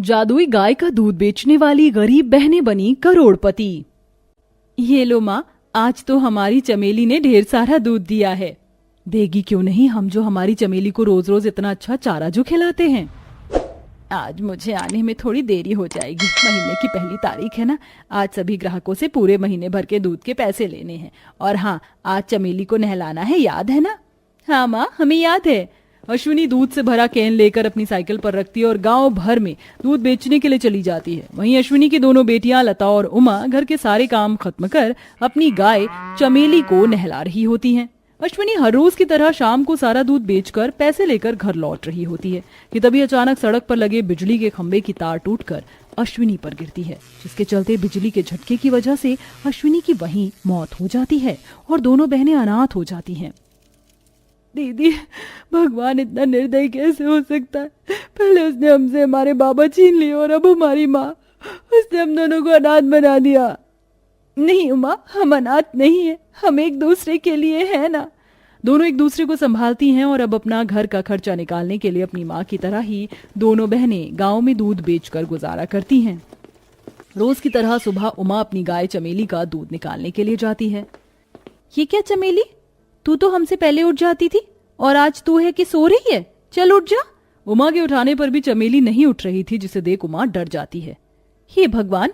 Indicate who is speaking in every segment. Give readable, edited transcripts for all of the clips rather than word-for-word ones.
Speaker 1: जादुई गाय का दूध बेचने वाली गरीब बहनें बनी करोड़पति। ये लो माँ, आज तो हमारी चमेली ने ढेर सारा दूध दिया है। देगी क्यों नहीं, हम जो हमारी चमेली को रोज रोज इतना अच्छा चारा जो खिलाते हैं। आज मुझे आने में थोड़ी देरी हो जाएगी, महीने की पहली तारीख है ना। आज सभी ग्राहकों से पूरे महीने भर के दूध के पैसे लेने हैं। और हाँ, आज चमेली को नहलाना है, याद है ना? हाँ माँ, हमें याद है। अश्विनी दूध से भरा कैन लेकर अपनी साइकिल पर रखती है और गांव भर में दूध बेचने के लिए चली जाती है। वहीं अश्विनी की दोनों बेटियां लता और उमा घर के सारे काम खत्म कर अपनी गाय चमेली को नहला रही होती हैं। अश्विनी हर रोज की तरह शाम को सारा दूध बेचकर पैसे लेकर घर लौट रही होती है कि तभी अचानक सड़क पर लगे बिजली के खंभे की तार टूटकर अश्विनी पर गिरती है, जिसके चलते बिजली के झटके की वजह से अश्विनी की वहीं मौत हो जाती है और दोनों बहनें अनाथ हो जाती हैं। दीदी, भगवान इतना निर्दयी कैसे हो सकता है? पहले उसने हमसे हमारे बाबा छीन लिए और अब हमारी माँ, उसने हम दोनों को अनाथ बना दिया। नहीं उमा, हम अनाथ नहीं है, हम एक दूसरे के लिए है ना। दोनों एक दूसरे को संभालती हैं और अब अपना घर का खर्चा निकालने के लिए अपनी माँ की तरह ही दोनों बहनें गांव में दूध बेचकर गुजारा करती हैं। रोज की तरह सुबह उमा अपनी गाय चमेली का दूध निकालने के लिए जाती है। ये क्या चमेली, तू तो हमसे पहले उठ जाती थी और आज तू है कि सो रही है? चल उठ जा। उमा के उठाने पर भी चमेली नहीं उठ रही थी, जिसे देख उमा डर जाती है। हे भगवान,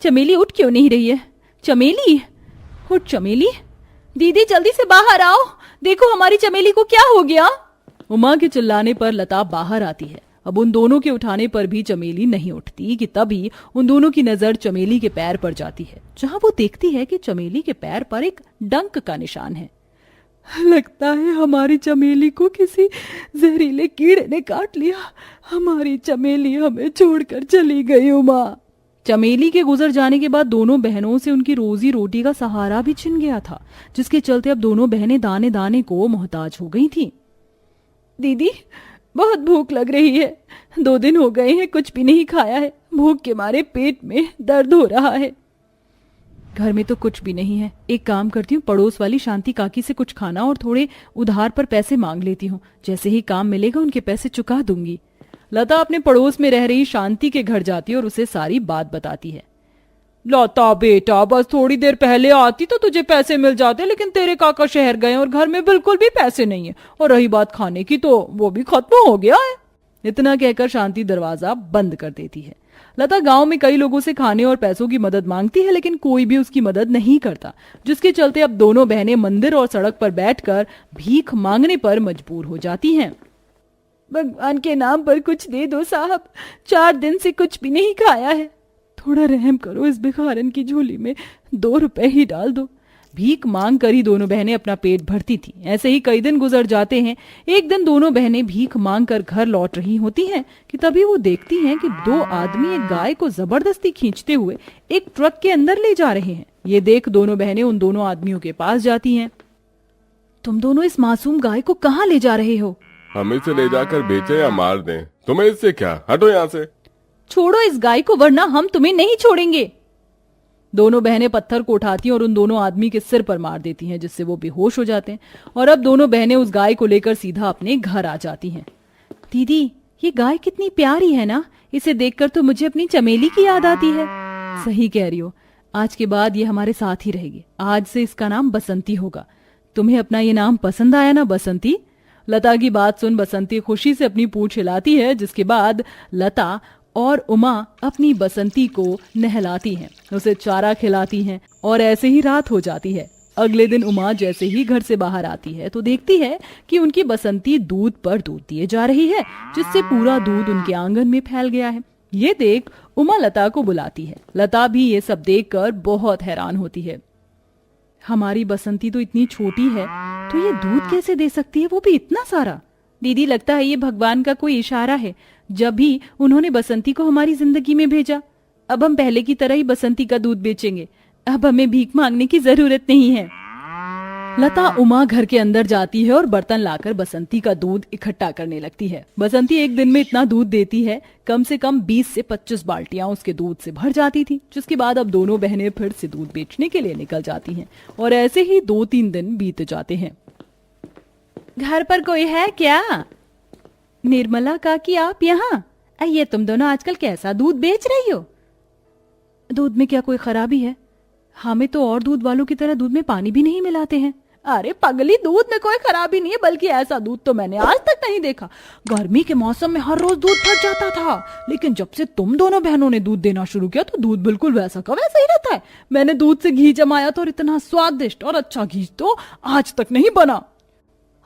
Speaker 1: चमेली उठ क्यों नहीं रही है? चमेली उठ, चमेली। दीदी जल्दी से बाहर आओ, देखो हमारी चमेली को क्या हो गया। उमा के चिल्लाने पर लता बाहर आती है। अब उन दोनों के उठाने पर भी चमेली नहीं उठती कि तभी उन दोनों की नजर चमेली के पैर पर जाती है, जहां वो देखती है कि चमेली के पैर पर एक डंक का निशान है। लगता है हमारी चमेली को किसी जहरीले कीड़े ने काट लिया। हमारी चमेली हमें छोड़कर चली गई। उमा, चमेली के गुजर जाने के बाद दोनों बहनों से उनकी रोजी रोटी का सहारा भी छिन गया था, जिसके चलते अब दोनों बहनें दाने दाने को मोहताज हो गई थीं। दीदी, बहुत भूख लग रही है, 2 दिन हो गए हैं कुछ भी नहीं खाया है। भूख के मारे पेट में दर्द हो रहा है। घर में तो कुछ भी नहीं है, एक काम करती हूँ, पड़ोस वाली शांति काकी से कुछ खाना और थोड़े उधार पर पैसे मांग लेती हूँ। जैसे ही काम मिलेगा उनके पैसे चुका दूंगी। लता अपने पड़ोस में रह रही शांति के घर जाती है और उसे सारी बात बताती है। लता बेटा, बस थोड़ी देर पहले आती तो तुझे पैसे मिल जाते, लेकिन तेरे काका शहर गए और घर में बिल्कुल भी पैसे नहीं है। और रही बात खाने की, तो वो भी खत्म हो गया है। इतना कहकर शांति दरवाजा बंद कर देती है। लता गांव में कई लोगों से खाने और पैसों की मदद मांगती है, लेकिन कोई भी उसकी मदद नहीं करता, जिसके चलते अब दोनों बहनें मंदिर और सड़क पर बैठकर भीख मांगने पर मजबूर हो जाती हैं। भगवान के नाम पर कुछ दे दो साहब, 4 दिन से कुछ भी नहीं खाया है। थोड़ा रहम करो, इस भिखारन की झोली में 2 रुपए ही डाल दो। भीख मांग कर ही दोनों बहनें अपना पेट भरती थी। ऐसे ही कई दिन गुजर जाते हैं। एक दिन दोनों बहनें भीख मांग कर घर लौट रही होती हैं कि तभी वो देखती हैं कि 2 आदमी एक गाय को जबरदस्ती खींचते हुए एक ट्रक के अंदर ले जा रहे हैं। ये देख दोनों बहनें उन दोनों आदमियों के पास जाती हैं। तुम दोनों इस मासूम गाय को कहाँ ले जा रहे हो?
Speaker 2: हम इसे ले जाकर बेचे या मार दें, तुम्हें इससे क्या? हटो यहाँ से।
Speaker 1: छोड़ो इस गाय को, वरना हम तुम्हें नहीं छोड़ेंगे। दोनों बहनें पत्थर को उठाती हैं और उन दोनों आदमी के सिर पर मार देती हैं, जिससे वो बेहोश हो जाते हैं। और अब दोनों बहनें उस गाय को लेकर सीधा अपने घर आ जाती हैं। दीदी, ये गाय कितनी प्यारी है ना, इसे देखकर तो मुझे अपनी चमेली की याद आती है। सही कह रही हो, आज के बाद ये हमारे साथ ही रहेगी। आज से इसका नाम बसंती होगा। तुम्हें अपना ये नाम पसंद आया ना, बसंती? लता की बात सुन बसंती खुशी से अपनी पूंछ हिलाती है, जिसके बाद लता और उमा अपनी बसंती को नहलाती हैं, उसे चारा खिलाती हैं और ऐसे ही रात हो जाती है। अगले दिन उमा जैसे ही घर से बाहर आती है तो देखती है कि उनकी बसंती दूध पर दूध दिए जा रही है, जिससे पूरा दूध उनके आंगन में फैल गया है। ये देख उमा लता को बुलाती है। लता भी ये सब देखकर बहुत हैरान होती है। हमारी बसंती तो इतनी छोटी है, तो ये दूध कैसे दे सकती है, वो भी इतना सारा? दीदी, लगता है ये भगवान का कोई इशारा है, जब भी उन्होंने बसंती को हमारी जिंदगी में भेजा। अब हम पहले की तरह ही बसंती का दूध बेचेंगे, अब हमें भीख मांगने की जरूरत नहीं है। लता उमा घर के अंदर जाती है और बर्तन लाकर बसंती का दूध इकट्ठा करने लगती है। बसंती एक दिन में इतना दूध देती है, कम से कम 20 से 25 बाल्टियां उसके दूध से भर जाती थी, जिसके बाद अब दोनों बहनें फिर से दूध बेचने के लिए निकल जाती हैं और ऐसे ही 2-3 दिन बीत जाते हैं। घर पर कोई है क्या? निर्मला काकी, आप यहाँ? ये तुम दोनों आजकल कैसा दूध बेच रही हो? दूध में क्या कोई खराबी है? हमें तो और दूध वालों की तरह दूध में पानी भी नहीं मिलाते हैं। अरे पगली, दूध में कोई खराबी नहीं है, बल्कि ऐसा दूध तो मैंने आज तक नहीं देखा। गर्मी के मौसम में हर रोज दूध फट जाता था, लेकिन जब से तुम दोनों बहनों ने दूध देना शुरू किया तो दूध बिल्कुल वैसा का वैसा ही रहता है। मैंने दूध से घी जमाया था और इतना स्वादिष्ट और अच्छा घी तो आज तक नहीं बना।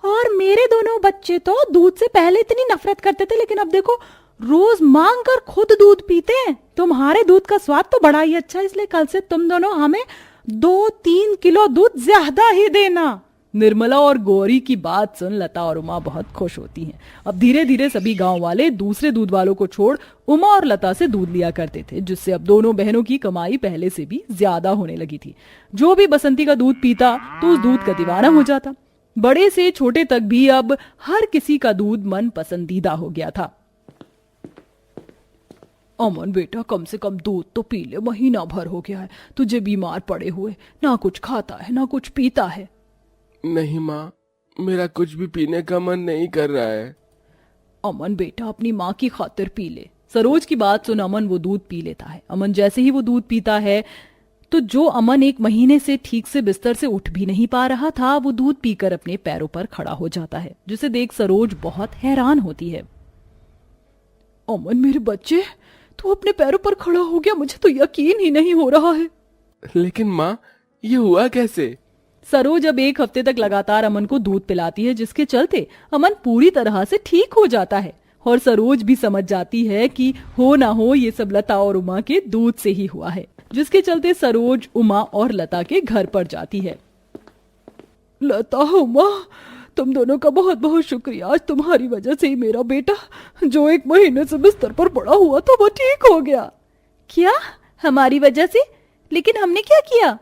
Speaker 1: और मेरे दोनों बच्चे तो दूध से पहले इतनी नफरत करते थे, लेकिन अब देखो रोज मांग कर खुद दूध पीते हैं। तुम्हारे दूध का स्वाद तो बड़ा ही अच्छा है, इसलिए कल से तुम दोनों हमें 2-3 किलो दूध ज्यादा ही देना। निर्मला और गौरी की बात सुन लता और उमा बहुत खुश होती हैं। अब धीरे धीरे सभी गांव वाले दूसरे दूध वालों को छोड़ उमा और लता से दूध लिया करते थे, जिससे अब दोनों बहनों की कमाई पहले से भी ज्यादा होने लगी थी। जो भी बसंती का दूध पीता तो उस दूध का दीवाना हो जाता। बड़े से छोटे तक भी अब हर किसी का दूध मन पसंदीदा हो गया था। अमन बेटा, कम से कम दूध तो पी ले, महीना भर हो गया है तुझे बीमार पड़े हुए, ना कुछ खाता है ना कुछ पीता है।
Speaker 2: नहीं माँ, मेरा कुछ भी पीने का मन नहीं कर रहा है।
Speaker 1: अमन बेटा, अपनी माँ की खातिर पी ले। सरोज की बात सुन अमन वो दूध पी लेता है। अमन जैसे ही वो दूध पीता है तो जो अमन 1 महीने से ठीक से बिस्तर से उठ भी नहीं पा रहा था, वो दूध पीकर अपने पैरों पर खड़ा हो जाता है, जिसे देख सरोज बहुत हैरान होती है। अमन मेरे बच्चे, तू अपने पैरों पर खड़ा हो गया, मुझे तो यकीन ही नहीं हो रहा है।
Speaker 2: लेकिन माँ, ये हुआ कैसे?
Speaker 1: सरोज अब 1 हफ्ते तक लगातार अमन को दूध पिलाती है, जिसके चलते अमन पूरी तरह से ठीक हो जाता है। और सरोज भी समझ जाती है कि हो ना हो ये सब लता और उमा के दूध से ही हुआ है, जिसके चलते सरोज उमा और लता के घर पर जाती है। लता, उमा, तुम दोनों का बहुत बहुत शुक्रिया। आज तुम्हारी वजह से ही मेरा बेटा, जो 1 महीने से बिस्तर पर पड़ा हुआ था, वो ठीक हो गया। क्या? हमारी वजह से? लेकिन हमने क्या किया?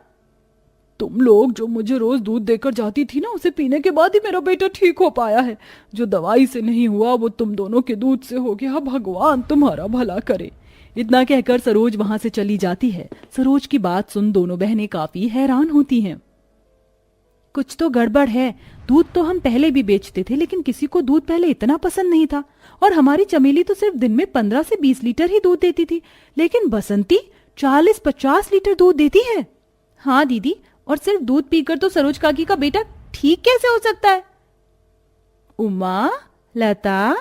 Speaker 1: तुम लोग जो मुझे रोज दूध देकर जाती थी ना, उसे पीने के बाद ही मेरा बेटा ठीक हो पाया है। जो दवाई से नहीं हुआ वो तुम दोनों के दूध से हो गया। भगवान तुम्हारा भला करे। इतना कहकर सरोज वहां से चली जाती है। सरोज की बात सुन दोनों बहनें काफी हैरान होती हैं। कुछ तो गड़बड़ है। दूध तो हम पहले भी बेचते थे, लेकिन किसी को दूध पहले इतना पसंद नहीं था। और हमारी चमेली तो सिर्फ दिन में 15 से 20 लीटर ही दूध देती थी, लेकिन बसंती 40-50 लीटर दूध देती है। हाँ दीदी, और सिर्फ दूध पीकर तो सरोज काकी का बेटा ठीक कैसे हो सकता है? उमा, लता,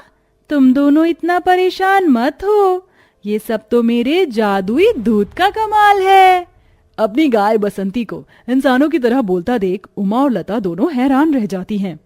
Speaker 1: तुम दोनों इतना परेशान मत हो। ये सब तो मेरे जादुई दूध का कमाल है। अपनी गाय बसंती को इंसानों की तरह बोलता देख उमा और लता दोनों हैरान रह जाती हैं।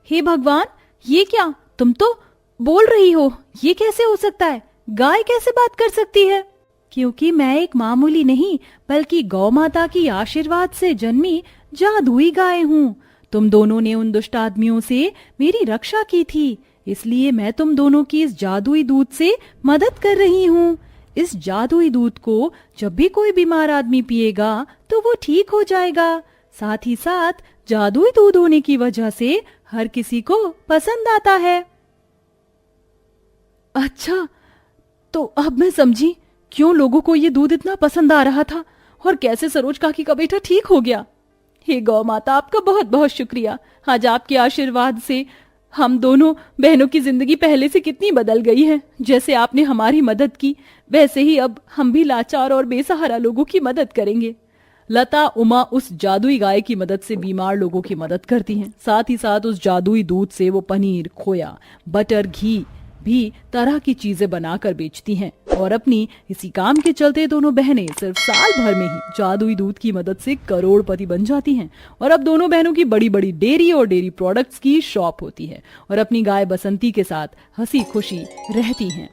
Speaker 1: हे भगवान, ये क्या? तुम तो बोल रही हो, ये कैसे हो सकता है? गाय कैसे बात कर सकती है? क्योंकि मैं एक मामूली नहीं, बल्कि गौ माता की आशीर्वाद से जन्मी जादुई गाय हूँ। तुम दोनों ने उन दुष्ट आदमियों से मेरी रक्षा की थी, इसलिए मैं तुम दोनों की इस जादुई दूध से मदद कर रही हूँ। इस जादुई दूध को जब भी कोई बीमार आदमी पिएगा तो वो ठीक हो जाएगा। साथ ही साथ जादुई दूध होने की वजह से हर किसी को पसंद आता है। अच्छा, तो अब मैं समझी क्यों लोगों को ये दूध इतना पसंद आ रहा था और कैसे सरोज काकी का बेटा ठीक हो गया। हे गौ माता, आपका बहुत बहुत शुक्रिया। आज आपके आशीर्वाद से हम दोनों बहनों की जिंदगी पहले से कितनी बदल गई है। जैसे आपने हमारी मदद की, वैसे ही अब हम भी लाचार और बेसहारा लोगों की मदद करेंगे। लता उमा उस जादुई गाय की मदद से बीमार लोगों की मदद करती हैं। साथ ही साथ उस जादुई दूध से वो पनीर, खोया, बटर, घी भी तरह की चीजें बनाकर बेचती हैं। और अपनी इसी काम के चलते दोनों बहनें सिर्फ साल भर में ही जादुई दूध की मदद से करोड़पति बन जाती हैं। और अब दोनों बहनों की बड़ी बड़ी डेयरी और डेयरी प्रोडक्ट्स की शॉप होती है और अपनी गाय बसंती के साथ हंसी खुशी रहती हैं।